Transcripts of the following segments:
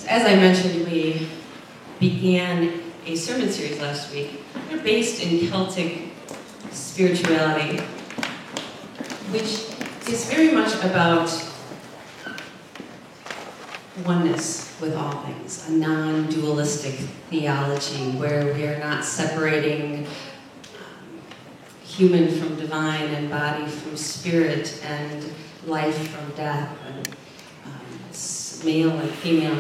As I mentioned, we began a sermon series last week. They're based in Celtic spirituality, which is very much about oneness with all things, a non-dualistic theology where we are not separating human from divine and body from spirit and life from death and male and female.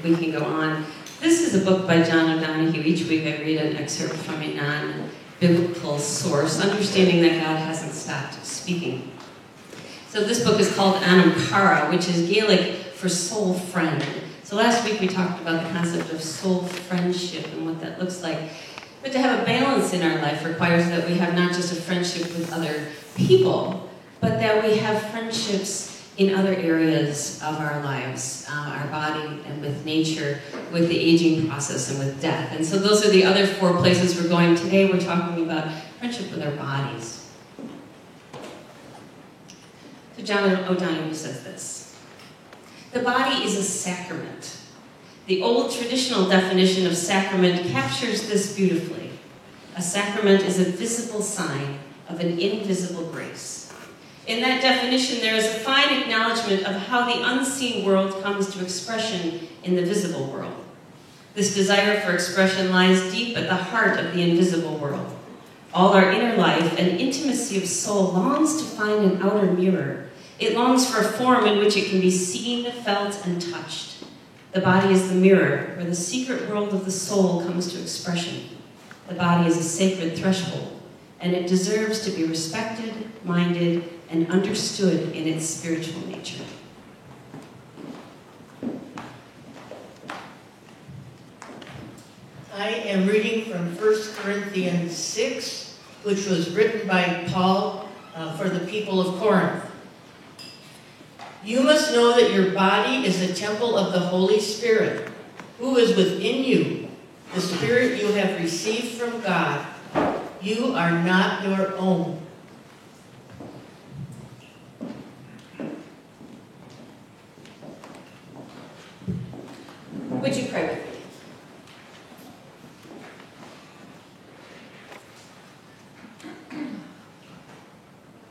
We can go on. This is a book by John O'Donohue. Each week I read an excerpt from a non-biblical source, understanding that God hasn't stopped speaking. So this book is called Anam Cara, which is Gaelic for soul friend. So last week we talked about the concept of soul friendship and what that looks like. But to have a balance in our life requires that we have not just a friendship with other people, but that we have friendships in other areas of our lives, our body and with nature, with the aging process and with death. And so those are the other 4 places we're going. Today we're talking about friendship with our bodies. So John O'Donohue says this: the body is a sacrament. The old traditional definition of sacrament captures this beautifully. A sacrament is a visible sign of an invisible grace. In that definition, there is a fine acknowledgement of how the unseen world comes to expression in the visible world. This desire for expression lies deep at the heart of the invisible world. All our inner life and intimacy of soul longs to find an outer mirror. It longs for a form in which it can be seen, felt, and touched. The body is the mirror where the secret world of the soul comes to expression. The body is a sacred threshold, and it deserves to be respected, minded, and understood in its spiritual nature. I am reading from 1 Corinthians 6, which was written by Paul for the people of Corinth. You must know that your body is a temple of the Holy Spirit, who is within you, the Spirit you have received from God. You are not your own. Would you pray with me?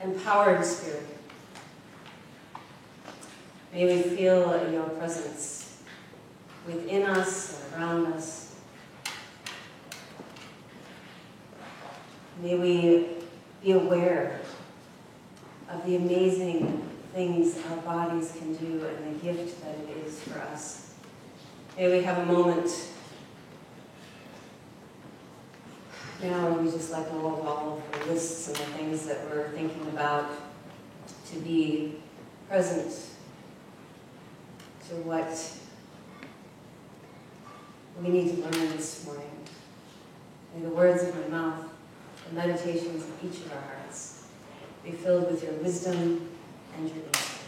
Empowered Spirit, may we feel your presence within us and around us. May we be aware of the amazing things our bodies can do and the gift that it is for us. May we have a moment now where we just let go of all of the lists and the things that we're thinking about, to be present to what we need to learn this morning. May the words of my mouth, the meditations of each of our hearts, be filled with your wisdom and your insight.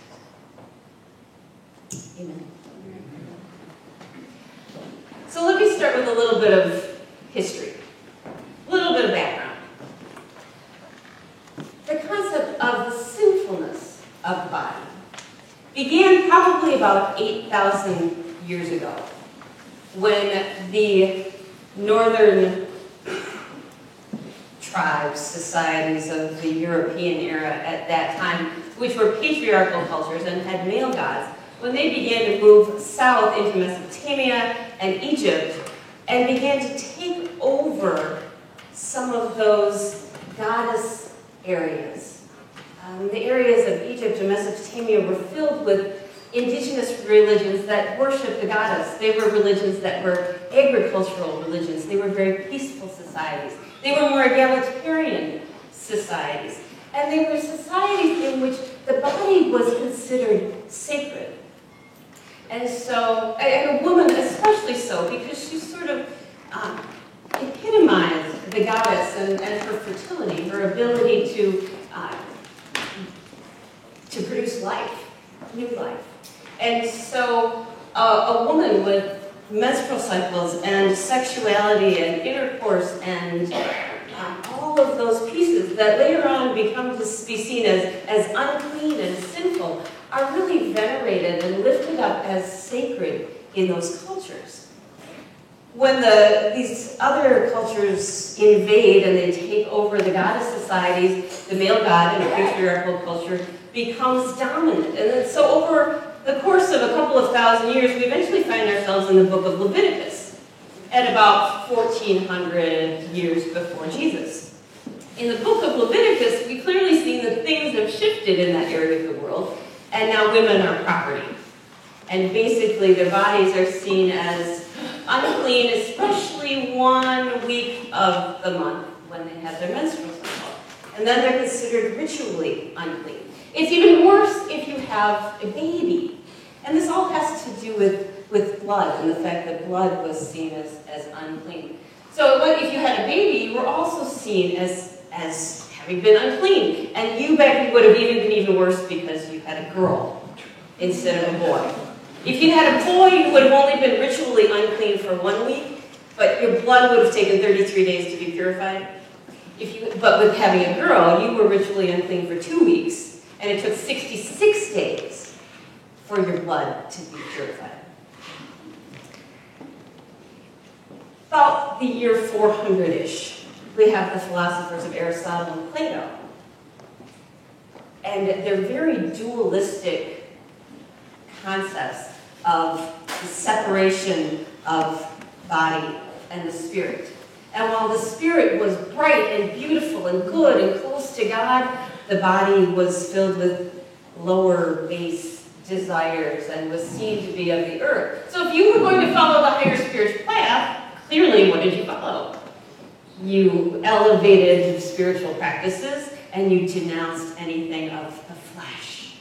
Amen. So let me start with a little bit of history, a little bit of background. The concept of the sinfulness of the body began probably about 8,000 years ago, when the northern tribes, societies of the European era at that time, which were patriarchal cultures and had male gods, when they began to move south into Mesopotamia and Egypt and began to take over some of those goddess areas. The areas of Egypt and Mesopotamia were filled with indigenous religions that worshiped the goddess. They were religions that were agricultural religions. They were very peaceful societies. They were more egalitarian societies. And they were societies in which the body was considered sacred. And so, and a woman especially so, because she sort of epitomized the goddess and her fertility, her ability to produce life, new life. And so a woman with menstrual cycles and sexuality and intercourse and all of those pieces that later on become to be seen as unclean and sinful are really venerated and lifted up as sacred in those cultures. When these other cultures invade and they take over the goddess societies, the male god in a patriarchal culture becomes dominant. And then, so over the course of a couple of thousand years, we eventually find ourselves in the book of Leviticus at about 1400 years before Jesus. In the book of Leviticus, we clearly see that things have shifted in that area of the world, and now women are property. And basically their bodies are seen as unclean, especially 1 week of the month when they have their menstrual cycle. And then they're considered ritually unclean. It's even worse if you have a baby. And this all has to do with blood and the fact that blood was seen as unclean. So if you had a baby, you were also seen as having been unclean. And you, Becky, would have even been worse because you had a girl instead of a boy. If you had a boy, you would have only been ritually unclean for 1 week, but your blood would have taken 33 days to be purified. But with having a girl, you were ritually unclean for 2 weeks, and it took 66 days for your blood to be purified. About the year 400-ish, we have the philosophers of Aristotle and Plato. And they're very dualistic concepts of the separation of body and the spirit. And while the spirit was bright and beautiful and good and close to God, the body was filled with lower base desires and was seen to be of the earth. So if you were going to follow the higher spiritual path, clearly what did you follow? You elevated spiritual practices and you denounced anything of the flesh.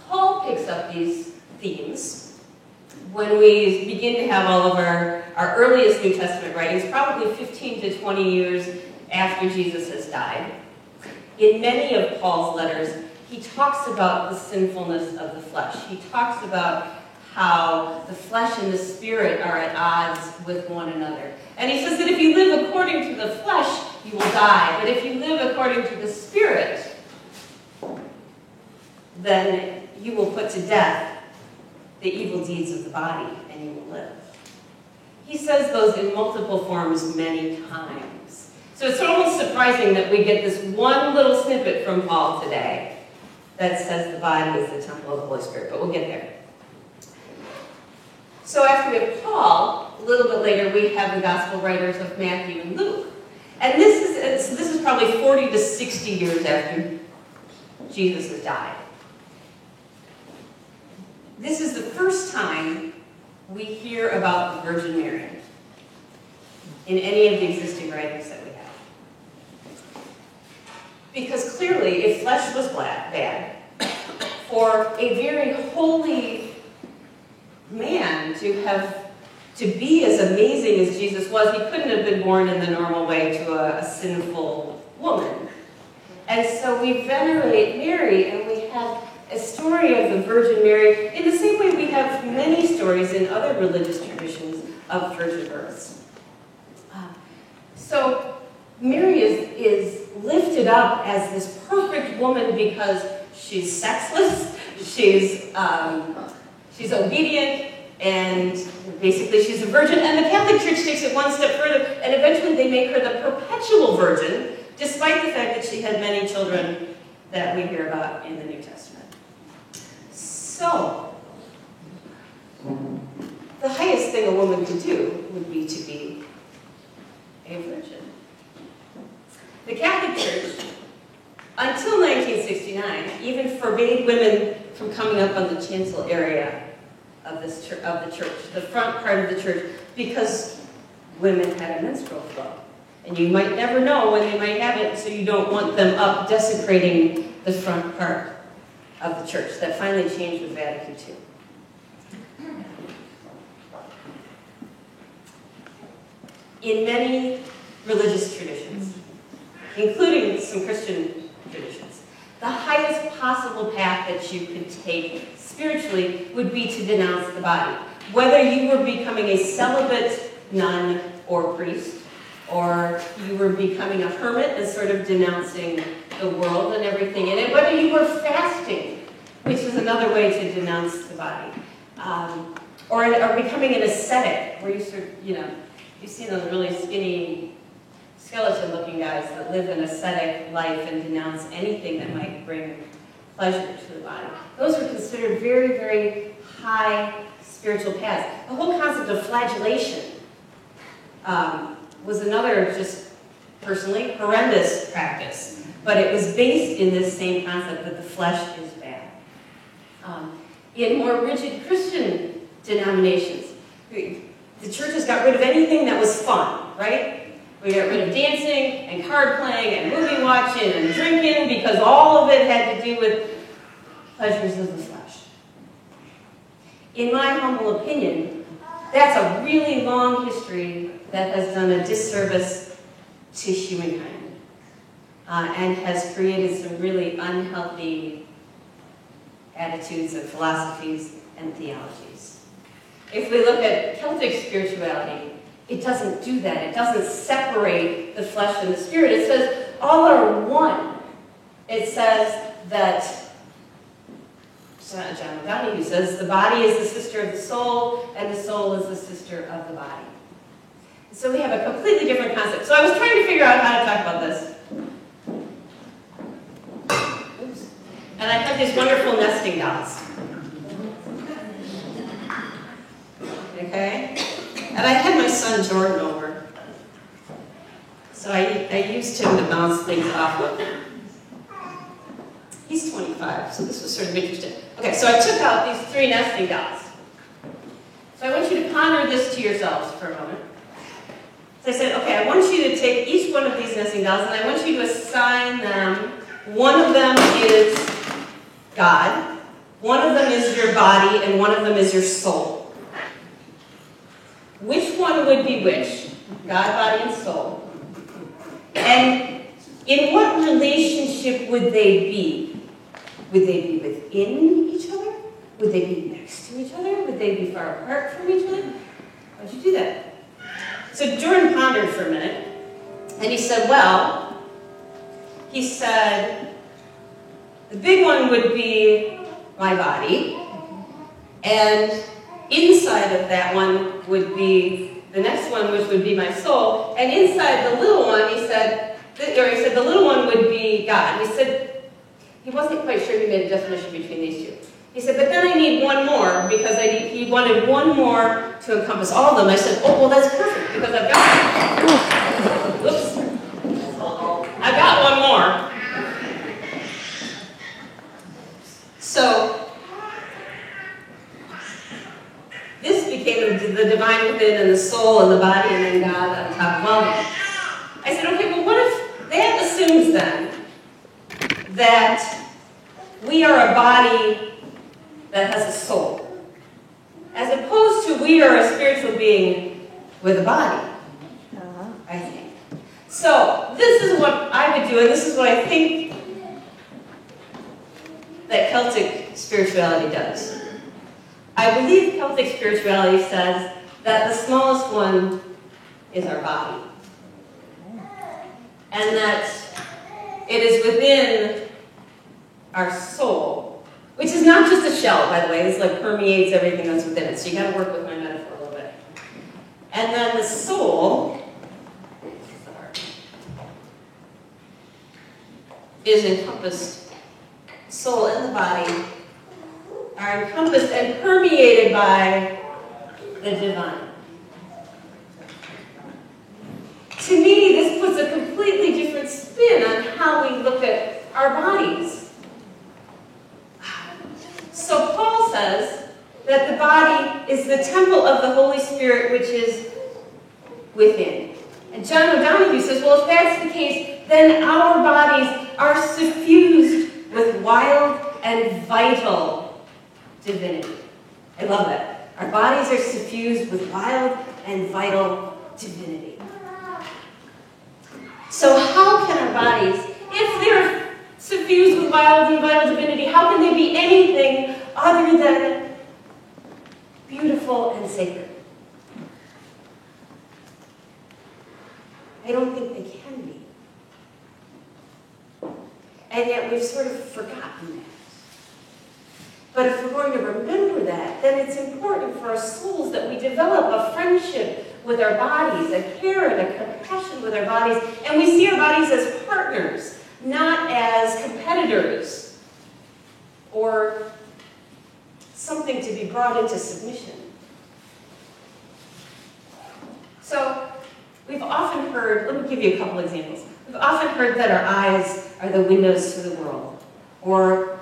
Paul picks up these themes when we begin to have all of our earliest New Testament writings, probably 15 to 20 years after Jesus has died. In many of Paul's letters, he talks about the sinfulness of the flesh. He talks about how the flesh and the spirit are at odds with one another. And he says that if you live according to the flesh, you will die. But if you live according to the spirit, then you will put to death the evil deeds of the body, and you will live. He says those in multiple forms many times. So it's almost surprising that we get this one little snippet from Paul today that says the body is the temple of the Holy Spirit, but we'll get there. So after we have Paul, a little bit later we have the gospel writers of Matthew and Luke. And this is probably 40 to 60 years after Jesus has died. This is the first time we hear about the Virgin Mary in any of the existing writings that we have. Because clearly, if flesh was bad, for a very holy man to be as amazing as Jesus was, he couldn't have been born in the normal way to a sinful woman. And so we venerate Mary, and we have a story of the Virgin Mary in the same way we have many stories in other religious traditions of virgin births. So Mary is lifted up as this perfect woman because she's sexless, she's obedient, and basically she's a virgin. And the Catholic Church takes it one step further, and eventually they make her the perpetual virgin, despite the fact that she had many children that we hear about in the New Testament. So, the highest thing a woman could do would be to be a virgin. The Catholic Church, until 1969, even forbade women from coming up on the chancel area of the church, the front part of the church, because women had a menstrual flow. And you might never know when they might have it, so you don't want them up desecrating the front part of the church. That finally changed with Vatican II. In many religious traditions, including some Christian traditions, the highest possible path that you could take spiritually would be to denounce the body. Whether you were becoming a celibate nun or priest, or you were becoming a hermit and sort of denouncing the world and everything in it, whether you were fasting, which is another way to denounce the body. or becoming an ascetic, where you sort of, you see those really skinny, skeleton-looking guys that live an ascetic life and denounce anything that might bring pleasure to the body. Those were considered very, very high spiritual paths. The whole concept of flagellation was another, just personally, horrendous practice. But it was based in this same concept that the flesh is bad. In more rigid Christian denominations, the churches got rid of anything that was fun, right? We got rid of dancing and card playing and movie watching and drinking because all of it had to do with pleasures of the flesh. In my humble opinion, that's a really long history that has done a disservice to humankind and has created some really unhealthy attitudes and philosophies and theologies. If we look at Celtic spirituality, it doesn't do that. It doesn't separate the flesh and the spirit. It says all are one. It says that, John O'Donohue says, the body is the sister of the soul, and the soul is the sister of the body. So we have a completely different concept. So I was trying to figure out how to talk about this. Oops. And I have these wonderful nesting dolls. Okay? And I had my son Jordan over. So I used him to bounce things off of. He's 25, so this was sort of interesting. Okay, so I took out these 3 nesting dolls. So I want you to ponder this to yourselves for a moment. So I said, okay, I want you to take each one of these nesting dolls and I want you to assign them. One of them is God, one of them is your body, and one of them is your soul. Which one would be which? God, body, and soul. And in what relationship would they be? Would they be within each other? Would they be next to each other? Would they be far apart from each other? How'd you do that? So Jordan pondered for a minute, and he said, the big one would be my body, and inside of that one would be the next one, which would be my soul, and inside the little one, he said the little one would be God. He said, he wasn't quite sure he made a definition between these two. He said, but then I need one more, because he wanted one more to encompass all of them. I said, oh, well, that's perfect, because I've got, whoops, I've got one more. So, this became the divine within and the soul and the body and then God on top of all of them. I said, okay, well, what if that assumes then that we are a body that has a soul, as opposed to we are a spiritual being with a body, I think. So this is what I would do, and this is what I think that Celtic spirituality does. I believe Celtic spirituality says that the smallest one is our body, and that it is within our soul, which is not just a shell, by the way. It's like permeates everything that's within it. So you got to work with my metaphor a little bit. And then the soul is encompassed. Soul and the body are encompassed and permeated by the divine. To me, this puts a completely different spin on how we look at our bodies. So Paul says that the body is the temple of the Holy Spirit, which is within. And John O'Donohue says, well, if that's the case, then our bodies are suffused with wild and vital divinity. I love that. Our bodies are suffused with wild and vital divinity. So how can our bodies, if they're suffused with wild and vital divinity, how can they be anything other than beautiful and sacred? I don't think they can be. And yet we've sort of forgotten that. But if we're going to remember that, then it's important for our souls that we develop a friendship with our bodies, a care and a compassion with our bodies, and we see our bodies as partners, not as competitors or something to be brought into submission. So, we've often heard, let me give you a couple examples. We've often heard that our eyes are the windows to the world, or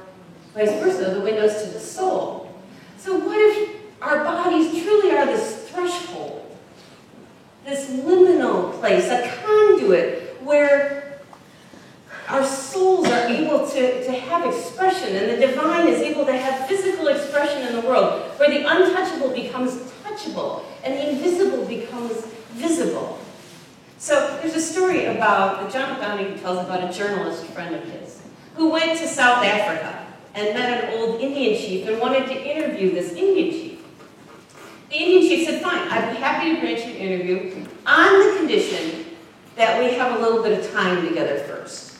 vice versa, the windows to the soul. So what if our bodies truly are this threshold, this liminal place, a conduit where our souls are able to have expression, and the divine is able to have physical expression in the world, where the untouchable becomes touchable, and the invisible becomes visible. So there's a story that John Downing tells about a journalist friend of his who went to South Africa and met an old Indian chief and wanted to interview this Indian chief. The Indian chief said, fine, I'd be happy to grant you an interview on the condition that we have a little bit of time together first.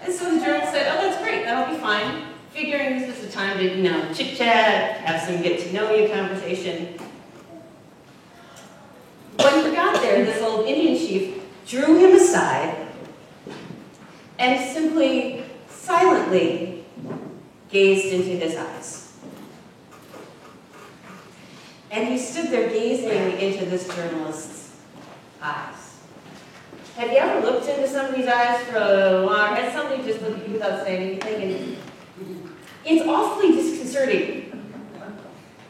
And so the journalist said, oh, that's great, that'll be fine. Figuring this is the time to, chit-chat, have some get-to-know-you conversation. When we got there, this old Indian chief drew him aside and simply, silently gazed into his eyes. And he stood there gazing into this journalist's eyes. Have you ever looked into somebody's eyes for a long? Has somebody just looked at you without saying anything? And it's awfully disconcerting.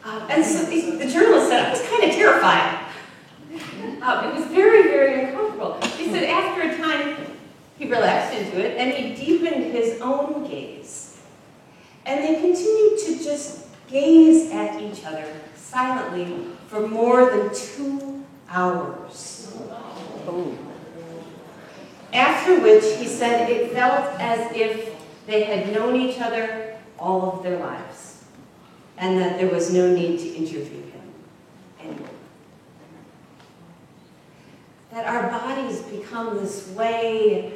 And so the journalist said, I was kind of terrified. It was very, very uncomfortable. He said after a time, he relaxed into it, and he deepened his own gaze. And they continued to just gaze at each other silently for more than 2 hours. After which, he said it felt as if they had known each other all of their lives, and that there was no need to interview him anymore. That our bodies become this way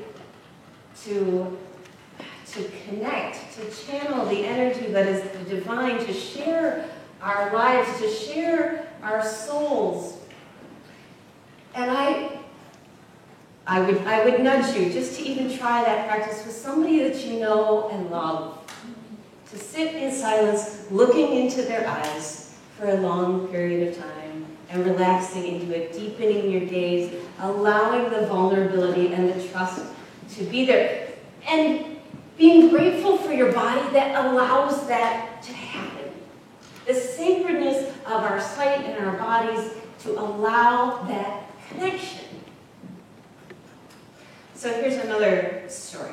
to connect, to channel the energy that is the divine, to share our lives, to share our souls. And I would nudge you just to even try that practice with somebody that you know and love. To sit in silence, looking into their eyes for a long period of time, and relaxing into it, deepening your gaze, allowing the vulnerability and the trust to be there, and being grateful for your body that allows that to happen. The sacredness of our sight and our bodies to allow that connection. So here's another story.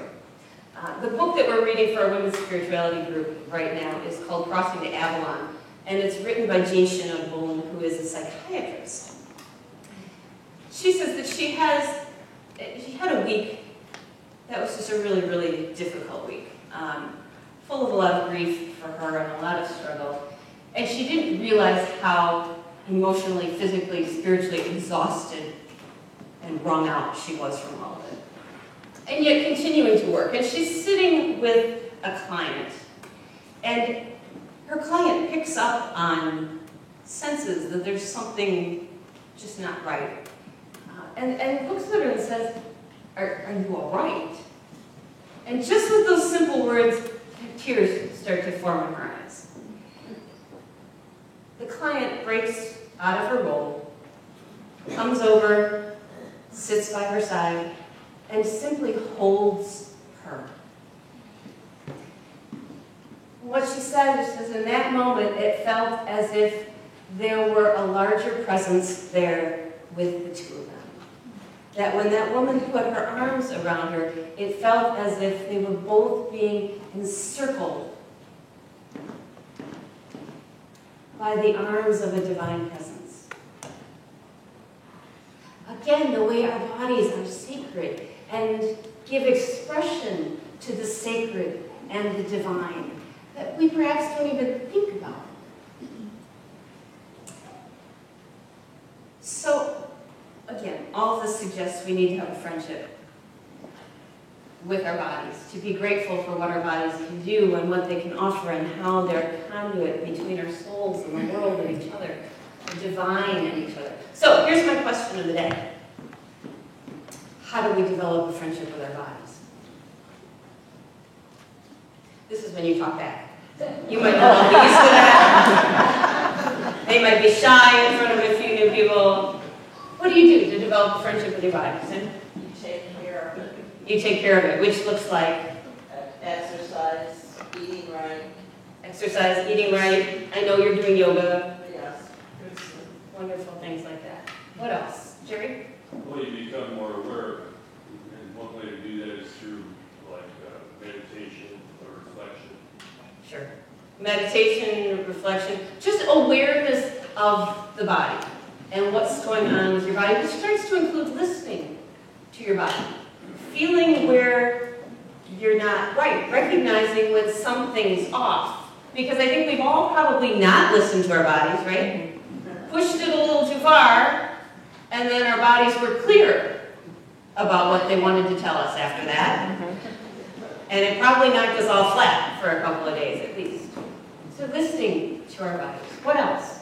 The book that we're reading for our women's spirituality group right now is called Crossing the Avalon, and it's written by Jean Shinod Bolen, who is a psychiatrist. She says that she had a week that was just a really, really difficult week, full of a lot of grief for her and a lot of struggle. And she didn't realize how emotionally, physically, spiritually exhausted and wrung out she was from all of it. And yet continuing to work. And she's sitting with a client, and her client picks up on senses that there's something just not right. And looks at her and says, are you all right? And just with those simple words, tears start to form in her eyes. The client breaks out of her role, comes over, sits by her side, and simply holds her. What she says in that moment, it felt as if there were a larger presence there with the two of them. That when that woman put her arms around her, it felt as if they were both being encircled by the arms of a divine presence. Again, the way our bodies are sacred and give expression to the sacred and the divine that we perhaps don't even think about. So, again, all of this suggests we need to have a friendship with our bodies, to be grateful for what our bodies can do and what they can offer and how they're a conduit between our souls and the world and each other, the divine and each other. So here's my question of the day. How do we develop a friendship with our bodies? This is when you talk back. You might not be used to that. They might be shy in front of a few new people. What do you do to develop a friendship with your body? You take care of it. You take care of it, which looks like Exercise, eating right. exercise, eating right. I know you're doing yoga. Yes. Wonderful things like that. What else? Jerry? Well, you become more aware, and one way to do that is through like meditation or reflection. Sure. Meditation, reflection, just awareness of the body and what's going on with your body, which starts to include listening to your body, feeling where you're not right, recognizing when something's off. Because I think we've all probably not listened to our bodies, right? Pushed it a little too far, and then our bodies were clear about what they wanted to tell us after that. And it probably knocked us all flat for a couple of days at least. So listening to our bodies. What else?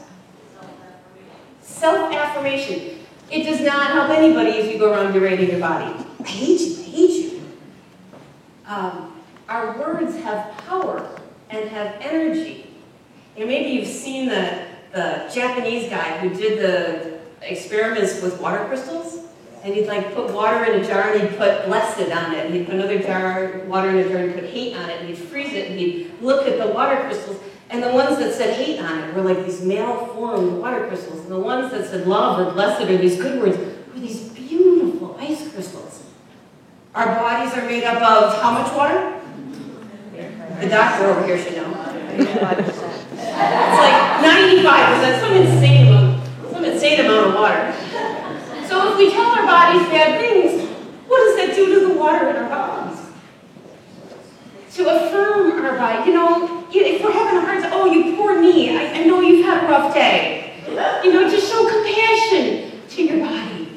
Self-affirmation. It does not help anybody if you go around berating your body. I hate you, I hate you. Our words have power and have energy. And maybe you've seen the Japanese guy who did the experiments with water crystals. And he'd like put water in a jar and he'd put blessed on it. And he'd put another jar, water in a jar and put hate on it. And he'd freeze it and he'd look at the water crystals. And the ones that said hate on it were like these malformed water crystals. And the ones that said love or blessed or these good words were these beautiful ice crystals. Our bodies are made up of how much water? The doctor over here should know. It's like 95%, some insane amount of water. So if we tell our bodies bad things, what does that do to the water in our bodies? To affirm our body, you know, if we're having a hard time, oh, you poor me, I know you've had a rough day. You know, to show compassion to your body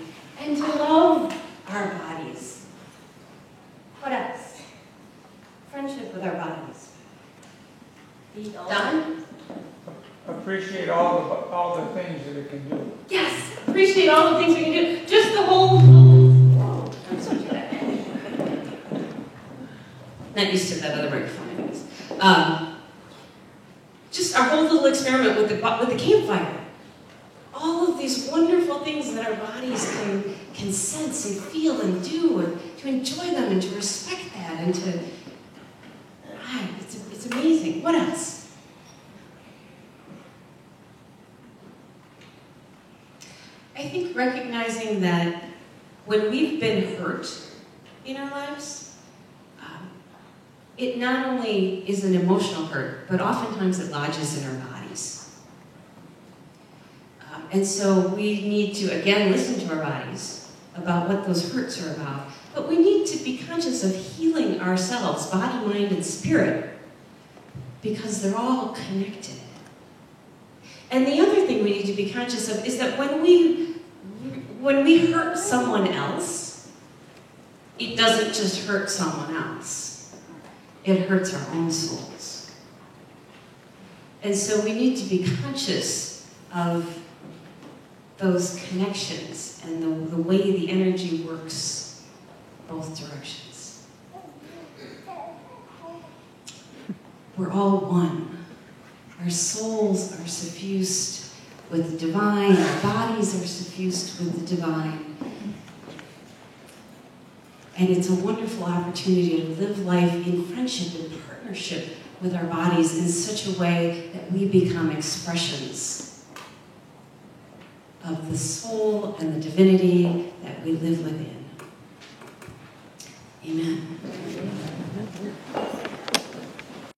and to love our bodies. What else? Friendship with our bodies. Don? Appreciate all the things that it can do. Yes, appreciate all the things we can do. Just the whole. Whoa, I'm so bad. Not used to that other microphone, anyways. Just our whole little experiment with the campfire. All of these wonderful things that our bodies can sense and feel and do, and to enjoy them and to respect that and to. It's amazing. What else? I think recognizing that when we've been hurt in our lives, it not only is an emotional hurt, but oftentimes it lodges in our bodies. And so we need to, again, listen to our bodies about what those hurts are about. But we need to be conscious of healing ourselves, body, mind, and spirit, because they're all connected. And the other thing we need to be conscious of is that when we hurt someone else, it doesn't just hurt someone else. It hurts our own souls. And so we need to be conscious of those connections and the way the energy works both directions. We're all one. Our souls are suffused with the divine. Our bodies are suffused with the divine. And it's a wonderful opportunity to live life in friendship and partnership with our bodies in such a way that we become expressions of the soul and the divinity that we live within. Amen.